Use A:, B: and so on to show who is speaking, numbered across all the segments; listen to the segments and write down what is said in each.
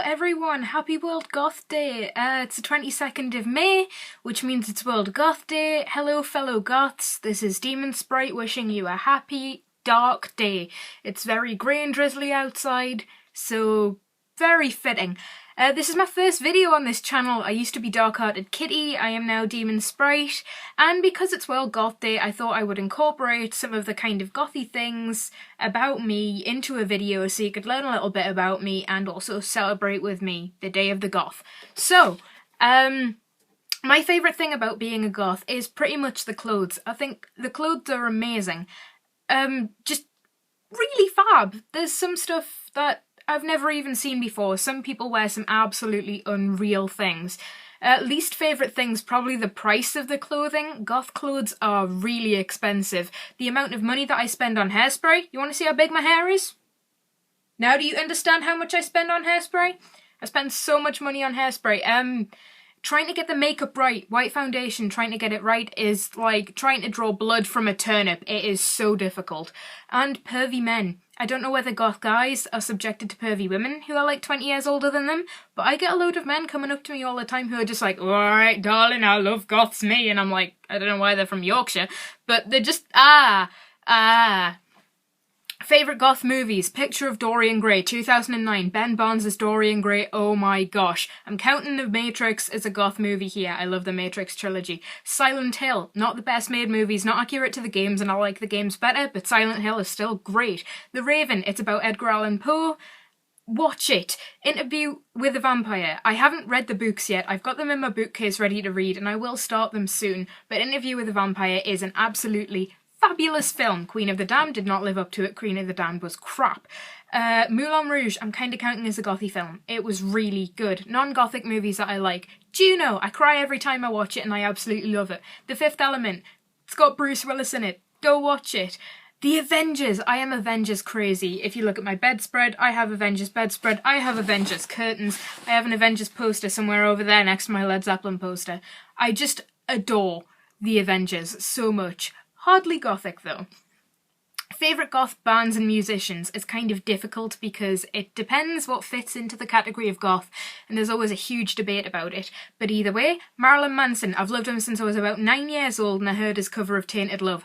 A: everyone, happy World Goth Day. It's the 22nd of May, which means it's World Goth Day. Hello fellow goths, this is Demon Sprite wishing you a happy, dark day. It's very grey and drizzly outside, so very fitting. This is my first video on this channel. I used to be Dark-Hearted Kitty, I am now Demon Sprite, and because it's World Goth Day, I thought I would incorporate some of the kind of gothy things about me into a video so you could learn a little bit about me and also celebrate with me the Day of the Goth. So, my favourite thing about being a goth is pretty much the clothes. I think the clothes are amazing. Just really fab. There's some stuff that I've never even seen before. Some people wear some absolutely unreal things. Least favourite thing's probably the price of the clothing. Goth clothes are really expensive. The amount of money that I spend on hairspray. You want to see how big my hair is? Now do you understand how much I spend on hairspray? I spend so much money on hairspray. Trying to get the makeup right, white foundation, trying to get it right is like trying to draw blood from a turnip. It is so difficult. And pervy men. I don't know whether goth guys are subjected to pervy women who are like 20 years older than them, but I get a load of men coming up to me all the time who are just like, alright darling, I love goths me, and I'm like, I don't know why they're from Yorkshire, but they're just, Favourite goth movies, Picture of Dorian Gray, 2009, Ben Barnes as Dorian Gray, oh my gosh. I'm counting The Matrix as a goth movie here, I love the Matrix trilogy. Silent Hill, not the best made movies, not accurate to the games, and I like the games better, but Silent Hill is still great. The Raven, it's about Edgar Allan Poe. Watch it. Interview with a Vampire. I haven't read the books yet. I've got them in my bookcase ready to read and I will start them soon. But Interview with a Vampire is an absolutely fabulous film. Queen of the Damned did not live up to it. Queen of the Damned was crap. Moulin Rouge, I'm kind of counting as a gothy film. It was really good. Non-gothic movies that I like. Juno, I cry every time I watch it and I absolutely love it. The Fifth Element, it's got Bruce Willis in it. Go watch it. The Avengers, I am Avengers crazy. If you look at my bedspread, I have Avengers bedspread, I have Avengers curtains, I have an Avengers poster somewhere over there next to my Led Zeppelin poster. I just adore the Avengers so much. Hardly gothic though. Favourite goth bands and musicians is kind of difficult because it depends what fits into the category of goth and there's always a huge debate about it. But either way, Marilyn Manson, I've loved him since I was about 9 years old and I heard his cover of Tainted Love.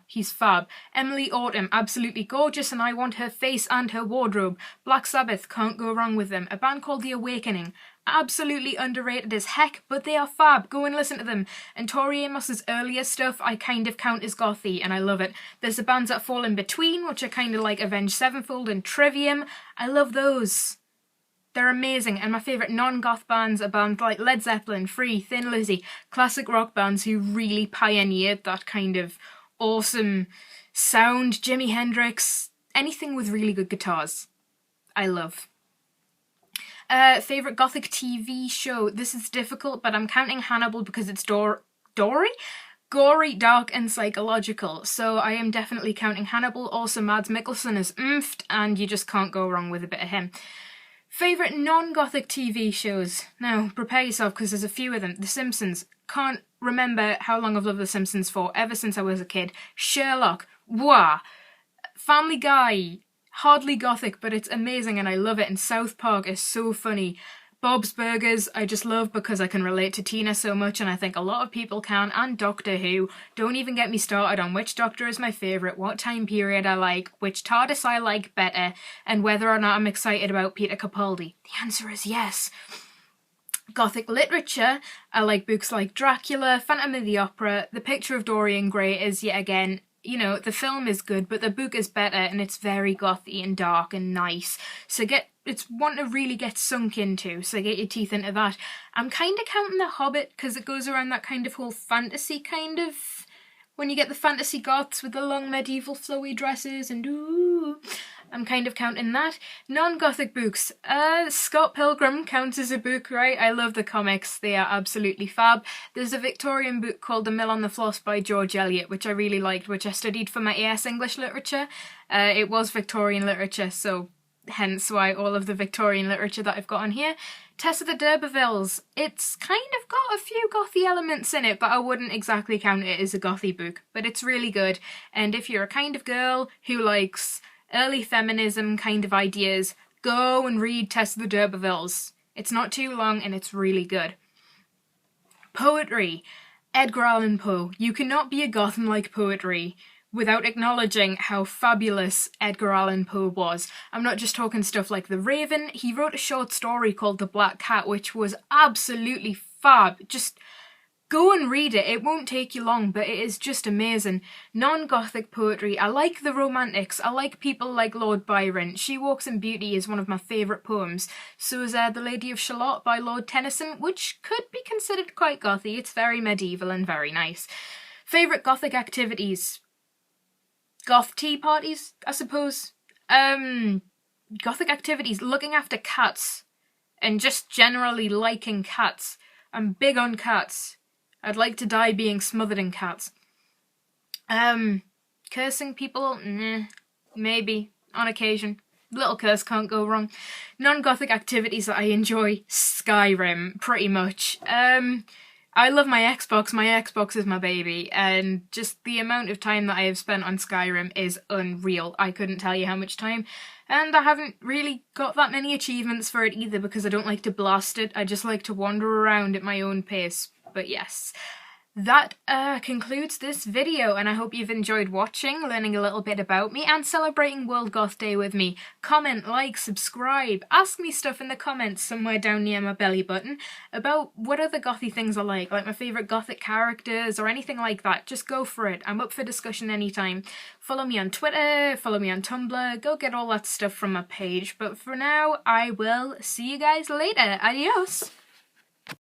A: He's fab. Emily Autumn, absolutely gorgeous and I want her face and her wardrobe. Black Sabbath, can't go wrong with them. A band called The Awakening, absolutely underrated as heck, but they are fab. Go and listen to them. And Tori Amos's earlier stuff I kind of count as gothy and I love it. There's the bands that fall in between, which are kind of like Avenged Sevenfold and Trivium. I love those. They're amazing, and my favourite non-goth bands are bands like Led Zeppelin, Free, Thin Lizzy, classic rock bands who really pioneered that kind of awesome sound. Jimi Hendrix, anything with really good guitars. I love. Favourite gothic TV show, this is difficult, but I'm counting Hannibal because it's Gory, dark and psychological, so I am definitely counting Hannibal. Also Mads Mikkelsen is oomphed, and you just can't go wrong with a bit of him. Favourite non-gothic TV shows? Now, prepare yourself because there's a few of them. The Simpsons. Can't remember how long I've loved The Simpsons for, ever since I was a kid. Sherlock. Wah! Family Guy. Hardly gothic, but it's amazing and I love it. And South Park is so funny. Bob's Burgers, I just love because I can relate to Tina so much and I think a lot of people can, and Doctor Who. Don't even get me started on which Doctor is my favourite, what time period I like, which TARDIS I like better, and whether or not I'm excited about Peter Capaldi. The answer is yes. Gothic literature, I like books like Dracula, Phantom of the Opera. The Picture of Dorian Gray is yet again, you know, the film is good, but the book is better and it's very gothy and dark and nice. So it's one to really get sunk into, so get your teeth into that. I'm kind of counting The Hobbit because it goes around that kind of whole fantasy kind of, when you get the fantasy goths with the long medieval flowy dresses and ooh. I'm kind of counting that. Non-gothic books. Scott Pilgrim counts as a book, right? I love the comics. They are absolutely fab. There's a Victorian book called The Mill on the Floss by George Eliot, which I really liked, which I studied for my AS English literature. It was Victorian literature, so hence why all of the Victorian literature that I've got on here. Tess of the D'Urbervilles. It's kind of got a few gothy elements in it, but I wouldn't exactly count it as a gothy book. But it's really good, and if you're a kind of girl who likes early feminism kind of ideas, Go and read Tess of the D'Urbervilles. It's not too long and it's really good. Poetry. Edgar Allan Poe. You cannot be a goth and like poetry without acknowledging how fabulous Edgar Allan Poe was. I'm not just talking stuff like The Raven. He wrote a short story called The Black Cat, which was absolutely fab. Just go and read it. It won't take you long, but it is just amazing. Non-Gothic poetry. I like the Romantics. I like people like Lord Byron. She Walks in Beauty is one of my favourite poems. So is The Lady of Shalott by Lord Tennyson, which could be considered quite gothy. It's very medieval and very nice. Favourite Gothic activities? Goth tea parties, I suppose. Gothic activities. Looking after cats. And just generally liking cats. I'm big on cats. I'd like to die being smothered in cats. Cursing people? Nah, maybe, on occasion. Little curse can't go wrong. Non-Gothic activities that I enjoy? Skyrim, pretty much. I love my Xbox. My Xbox is my baby, and just the amount of time that I have spent on Skyrim is unreal. I couldn't tell you how much time, and I haven't really got that many achievements for it either because I don't like to blast it. I just like to wander around at my own pace. But yes, that concludes this video, and I hope you've enjoyed watching, learning a little bit about me, and celebrating World Goth Day with me. Comment, like, subscribe, ask me stuff in the comments somewhere down near my belly button about what other gothy things I like my favourite gothic characters or anything like that. Just go for it. I'm up for discussion anytime. Follow me on Twitter, follow me on Tumblr, go get all that stuff from my page. But for now, I will see you guys later. Adios!